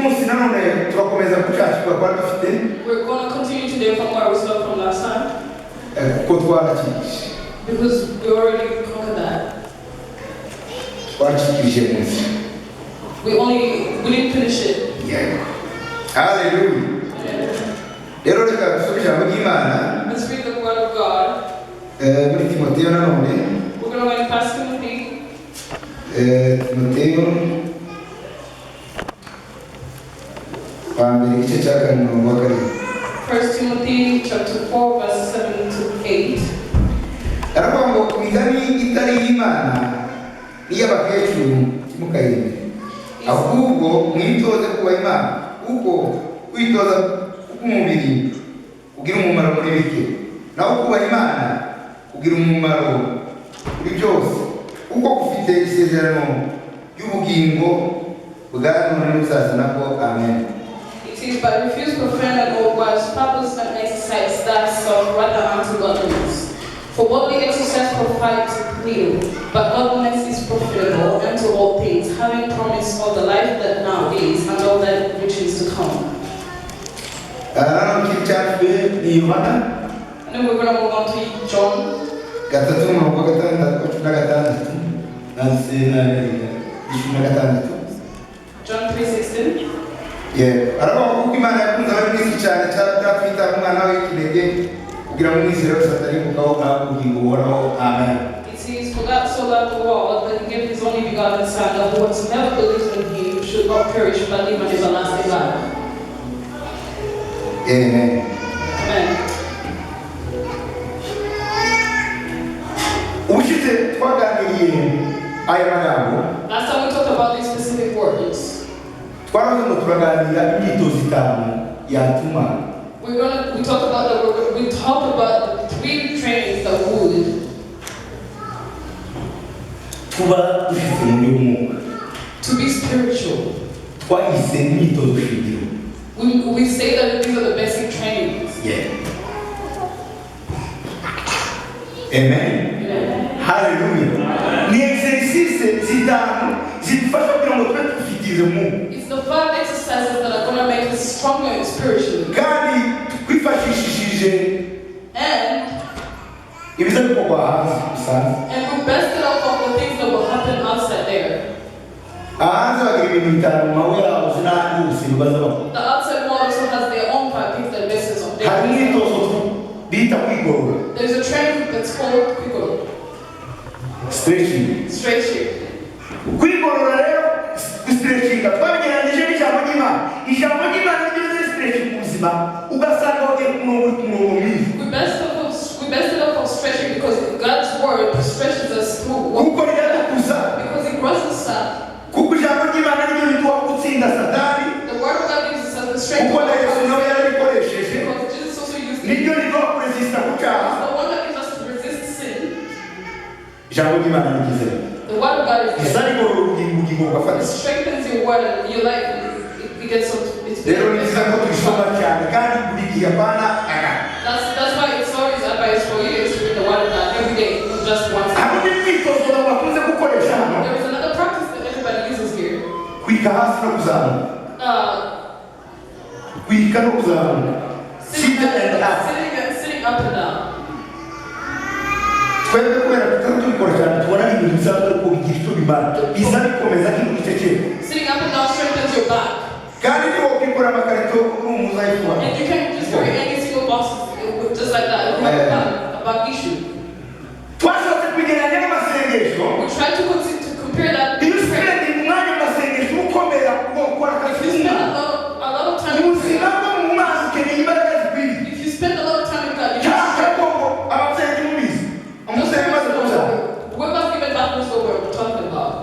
munsi nanone turakomeza kucyashikwa kwa dufite. We're going to continue today from where we stopped from last time. Kuko twarakije. Because we already covered that. Twakije munsi. We didn't finish it. Yeah. Hallelujah. Rero reka dusome ijambo ry'Imana. Let's read the word of God. Muri Timoteyo nanone. We're going to read First Timothy. Timoteyo. Pambere igice cya kane umurongo wa karindwi. First Timothy chapter 4 verse 7 to 8. Aravuga ngo imigani Itariy'Imana Iyabakecuru Ntukayeme. Ahubwo mwitoze kuba Imana kuko kwitoza k'umubiri kugira umumaro muri bike naho kuba Imana kugira umumaro muri byose kuko kufite isezerano y'ubugingo bwa none n'ubuzaza nabwo. Amen. It is but refuse profane and all wise purpose and exercise that self rather unto godliness. For bodily exercise profites little, but godliness is profitable unto all things, having promised of the life that now is and all that which is to come. And then we're going to move on to John. John 3:16. Yeah. Aravuga ko Imana yakunze ab'isi cyane cyatwita umwana w'ikinege kugira ngo mwizere wese atari mu kaho k'ubugingo buhoraho. Amen. It says, for God so loved the world that he gave his only begotten Son, that whosoever believes in him should not perish but live an everlasting life. Amen. Amen. Ubushize twaganiriye aya magambo. Last time we talked about these specific words. Twaravuze turaganira imyitozo itanu yatuma. We talked about the 3 trainings that would kuba dufite umubiri w'umwuka. To be spiritual. Twahise imyitozo shingiro. We say that these are the basic trainings. Yeah. Amen. Hallelujah. Ni exercice zitanu zidufasha kugira ngo tube dufitize Mungu. It's the 5 exercises that are going to make us stronger spiritually. Kandi twifashishije and ibiza bikorwa hanze gusanzwe. And we best it up of the things that will happen outside there. Hanze bagira ibintu bitanu mawe yaho zinandi usibaza bako. The outside world also has their own 5 things that bases on their. Hari imyitozo bita kwigorora. There's a training that's called kwigorora. Stretching. Kwigorora rero stretching twabigeranyije n'ijambo ry'Imana. Ijambo ry'Imana ryo stretching kubuzima ugasanga wagiye kumurongo mwiza. We best it up of stretching because God's word stretches us through. Because it grows us up. Kuko ijambo ry'Imana ryo rituwa gutsinda Satani. The word of God gives us the strength. Kuko Yesu nawe yarabikoresheje. Because Jesus also used it. Niryo rituwa kuresista kucyaha. The one that gives us to resist sin. Ijambo ry'Imana rigize. The word of God is it strengthens your word and your life. It gets so. That's why it's always advice for you to read the word of God every day, not just once. There is another practice that everybody uses here. Sitting up and down. Sitting up and down strengthens your back. And you can just carry any single box just like that. A back issue. We try to compare that. If you spend a lot of time in God, whoever's given back knows what we're talking about.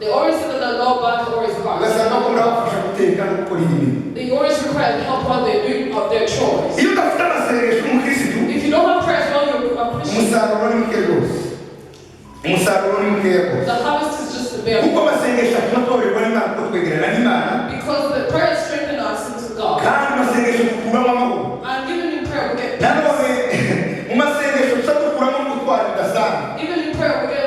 They always say that the low back always hard. They always require help while they're doing their chores. If you don't have prayers while you're a Christian, the harvest is just the bare. Because the prayers strengthen us into God. And even in prayer we get peace. Even in prayer we get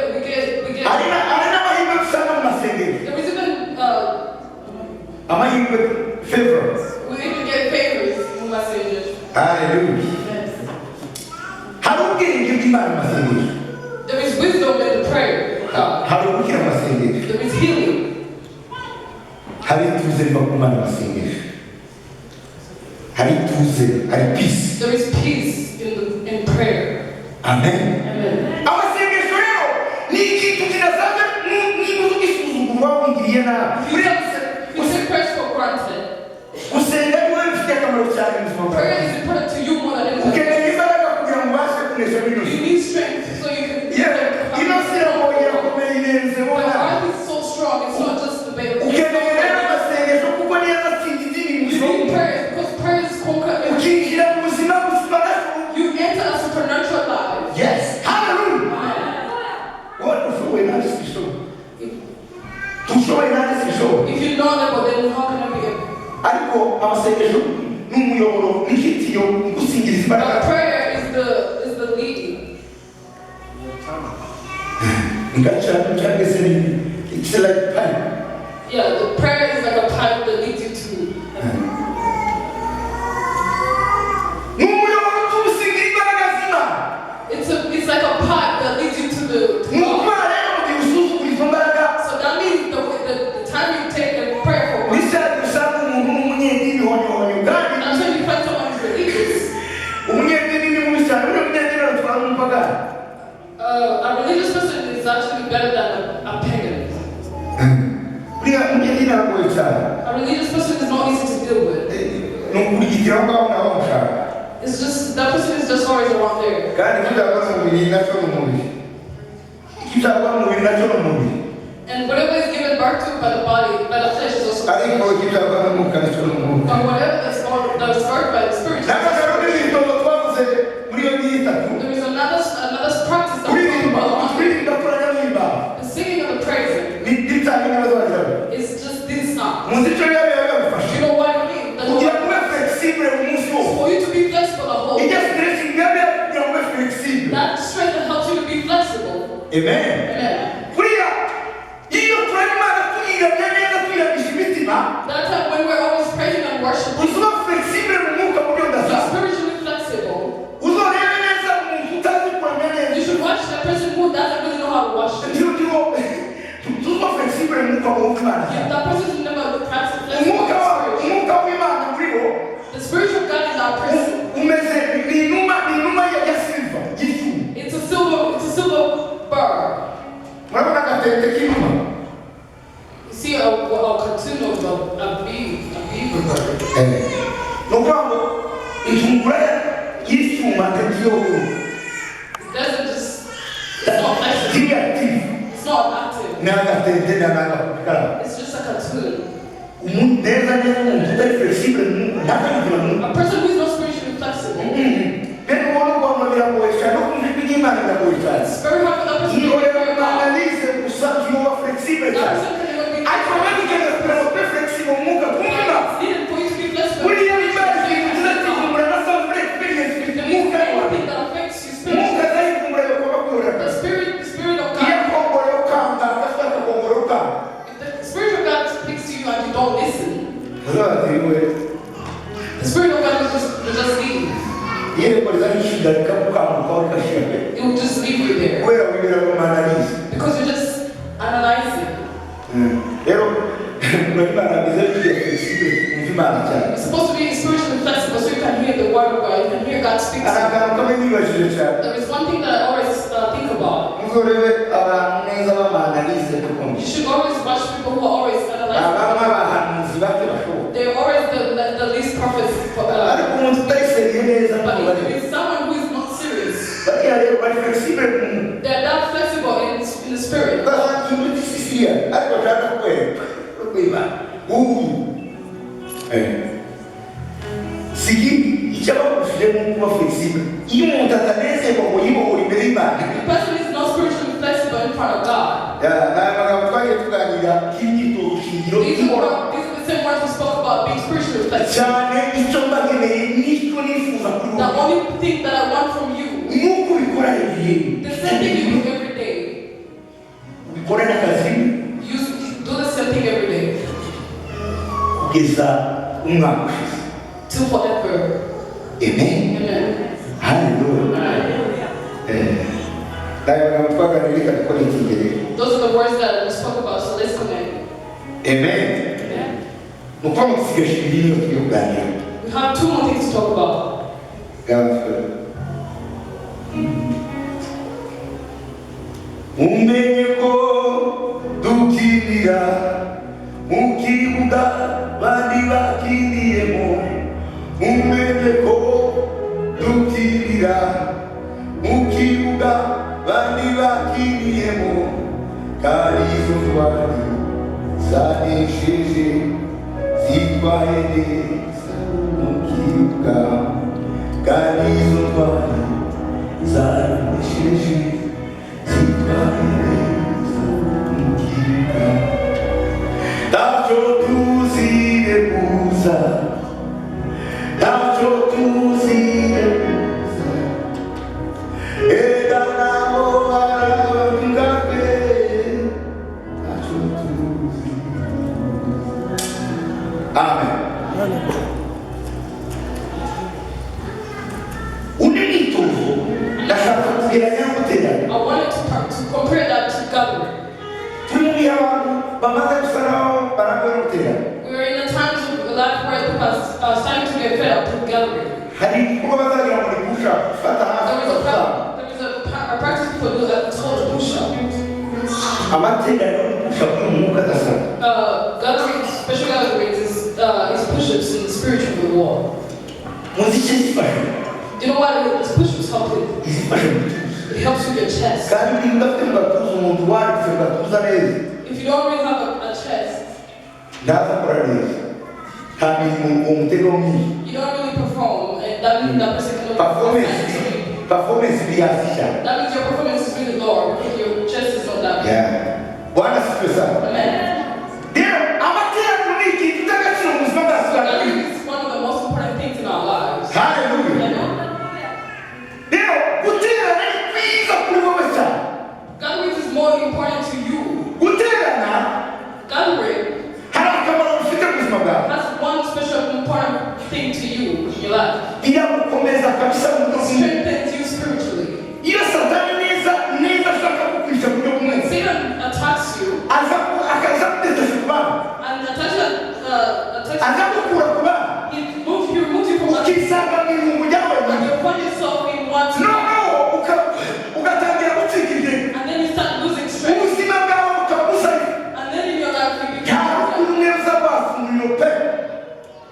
amahirwe favors. We even get favors mu masengesho. Hallelujah. Hari ubwenge bw'Imana mu masengesho. There is wisdom in the prayer of God. Hari ubukira mu masengesho. There is healing. Hari ituze riva ku Mana mu masengesho. Hari ituze, hari peace. There is peace in prayer. Amen. Amen. Amasengesho rero ni ikintu kinazaza niba ugisuzugura wongiriye nabi. You take prayers for granted. Gusenga niwe bifite akamaro cyane mu buzima bwawe. Prayer is important to you more than anything. Ukeneye imbaraga kugira ngo ubashe kunesha bino. You need strength so you can. Ino sirabongera kumenya inenze My wona. heart is so strong. It's not just the baby. Ukeneye rero amasengesho kuko niyo atsinda idini mu You need prayers because prayers conquer everything. ukinjira mu buzima busimbaraje. You enter a supernatural life. Yes. Hallelujah. Amen. What ushoboye nanjye sishoboye. Tushoboye nanjye sishoboye. If you know that, but then how can I be able? Ariko amasengesho ni umuyoboro n'ikitiyo gusingiriza imbaraga. But prayer is the leading. It's like pipe. Yeah, the prayer is like a pipe that leads you to heaven. It's like a pipe that leads you to God. So that means the time you take and pray for God. That's when you find someone who's religious. A religious person is actually better than a pagan. A religious person is not easy to deal with. It's just, that person is just always around there. And whatever is given birth to by the body, by the flesh is also but whatever that's birthed by the spirit. There is another practice that we talk about. The singing of the praise is just this now. You know what I mean? For you to be flexible the whole day. That strength that helps you to be flexible. Amen. Amen. That time when we're always praising and worshiping, you're spiritually flexible. You should watch that person who doesn't really know how to worship. That person should never practice flexible. The spiritual God is our person. It's a silver bar. You see a cartoon of a beaver. It doesn't just, it's not flexible. It's not active. It's just a cartoon. A person who is not spiritually flexible. It's very hard for that person to be very God. That person can even be it's needed for you to be flexible. Anything that affects you spiritually. The spirit of God. If the spirit of God speaks to you and you don't listen, the spirit of God will just leave. It will just leave you there. Because you're just analyzing. You're supposed to be spiritually flexible so you can hear the word of God, you can hear God speak to you. There is one thing that I always think about. You should always watch people who are always analyzing. They're always the least prophets. But if it's someone who is not serious, they're not flexible in the spirit. The person is not spiritually flexible in front of God. These are the same words we spoke about being spiritually flexible. The only thing that I want from you, the same thing you do every day. You do the same thing every day. kugeza umwaka ushize. Till forever. Amen. Amen. Hallelujah. Those are the words that we spoke about, so let's connect. Amen. We have 2 more things to talk about. Umenyeko dukirira mukibuga bandi bakiriyemo. Umenyeko dukirira mukibuga bandi bakiriyemo. Karizo twari zanishije zitwaye neza mukibuga. Karizo twari zanishije zitwaye neza mukibuga. Tacho tuzire kuza, tacho tuzire kuza. Eda namo barabangate, tacho tuzire kuza. Amen. Unenituzo, ndashaka kugeranya guterana. I wanted to compare that to gathering. Turi abantu bamaze gusaraho barangwa no guterana. We are in the times of life where people are starting to get fed up with gathering. Hari kuba bazagira muri pusha fata There is hasi. a practice people do that it's called push-up. Amaterano pusha kumuka dasa. Gatherings, special gatherings is push-ups in the spiritual world. Muziki sifasha. Do you know what this push-ups help with? Isifasha. It helps with your chest. Kandi ndafite ngatuzo umuntu wari ngatuza neza. If you don't really have a chest, Ndaza kora neza. Kandi umutego mimi. you don't really perform, and that means that person cannot Performance biasisha. That means your performance is really low because your chest is not that big. Yeah. Bwana sifiwe sana. Amen. Ndio, amaterano ni kitu takatifu muzima basi. Gathering is one of the most important things in our lives. Hallelujah. Amen. Ndio, guterana ni kwiza kuri wowe cyane. Gathering is more important to you. Guterana Gathering hari akamaro bifite mu buzima bwawe. has one special important thing to you in your life. Iragukomeza kabisa mu It buzima. strengthens you spiritually. Iyo satani neza ashaka kukwisha buryo bumwe. Satan attacks you akaza kutetesha ku bana. and attacks you. Aza gukura ku bana. He removes you from that. Ukisanga mu irungu ryawe. And you find yourself in one No, ugatangira gucika intege. and then you start losing strength. Ubuzima bwawe bukabuza. And then in your life you Nta become rumwe uzabafungurira pe.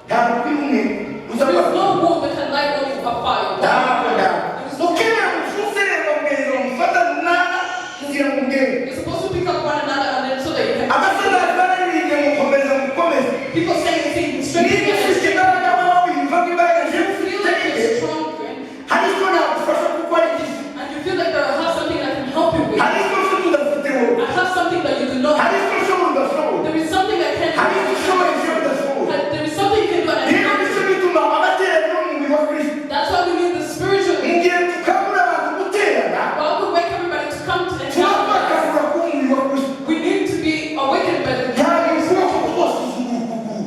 Nta rumwe there is uzabafungurira. no wall that can light on you a fire. Ukeneye umushoferi wamugezi wamufata nana kugira ngo ugere. You're supposed to pick up one another and then so that you can. Abasore bararirimba mukomeza mukomeze. People say strength. Niba ufite imbaraga wowe wiyumva ko imbaraga You feel like you're strong, hari icyo nagufasha gukora iki. and you feel like there has something that can help you with. Hari icyo ufite udafite wowe. I have something that you do not Hari have. icyo ushobora udashoboye. There is something I can't Hari icyo do. ushoboye icyo udashoboye. There is something you can do and I Niba cannot nicyo do. bituma amateraniro mu mubiri wa Kristo. That's why we need the spiritual. Mu gihe tukabura abantu guterana, Well, we wake everybody to come to the tuba gathering. twakangura ku mubiri wa Kristo. We need to be awakened by the Ntabwo ukuboko kose uzuguruguru.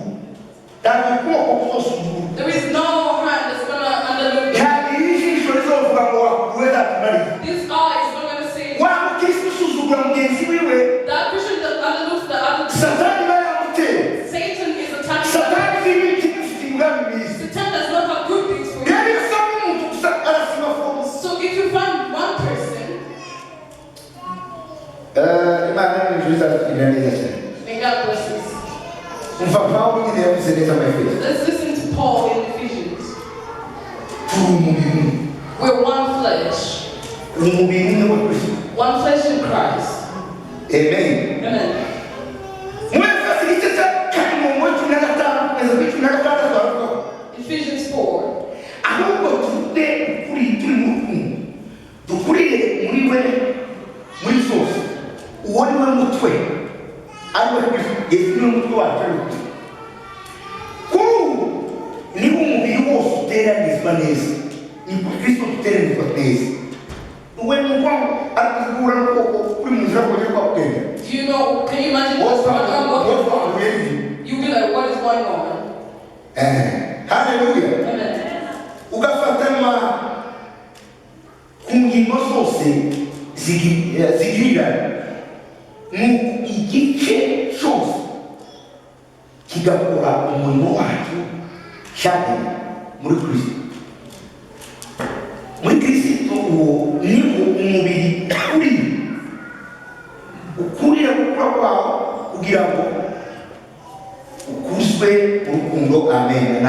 Ntabwo ukuboko kose uzuguruguru. There is no hand that's gonna underlook. Ntabwo ijisho rizovuga ngo wakuwe datumari. This eye is not gonna say Wa mukristo usuzugura mugenzi wiwe. that Christian that underlooks the other. Satani baramutera. Satan is attacking. Satani z'ibiti bifite imigambi myiza. Satan does not have good things for you. Rero iyo usanga umuntu gusa arasima fomu. So if you find one person, Imana ni nziza tugira neza cyane. may God bless us. Umva Pawulo nyine yavuze neza mu Efeso. Let's listen to Paul in Ephesians. Turi umubiri umwe. We're one flesh. Umubiri umwe wa Kristo. One flesh in Christ. Amen. Amen. Mu Efeso igice cya kane mu mutwe cumi na gatanu kugeza kuri cumi na gatandatu baravuga ngo Ephesians 4. ahubwo turi mu rukundo dukurire muri we muri zose uwo ni we mutwe ari we Kristo. Yesu ni we mutwe wacu ari we Kristo. Kuri ubu niho umubiri wose uteranizwa neza. Ni kuri Kristo duteranizwa neza. Uwe ni ukuvuga ari kuzigura n'ukuboko kuri mu nzira kujya kwa kugenda. Do you know, can you imagine what's going on? You'll be like, what is going on? Haleluya. Amen. Ugafatama ku ngingo zose zigirira mu igice cyose kigakora umurimo wacu cyane muri Kristo. Muri Kristo uwo ni umubiri ukurira gukora kwawo kugira ngo ukuzwe urukundo. Amen.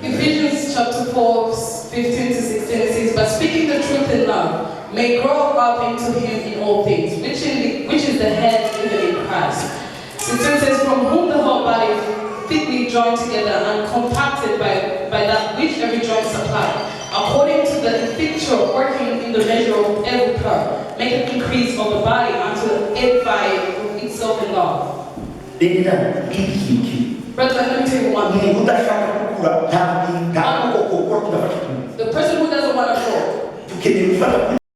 Ephesians chapter 4, 15 to 16, it says, but speaking the truth in love, may grow up into him in all things, which is the head, even in Christ. It says, from whom the whole body fitly joined together and compacted by that which every joint supplies, according to the effectual working in the measure of every part, make an increase of the body until it edifies itself in love. Brethren, let me tell you one thing. The person who doesn't want to grow,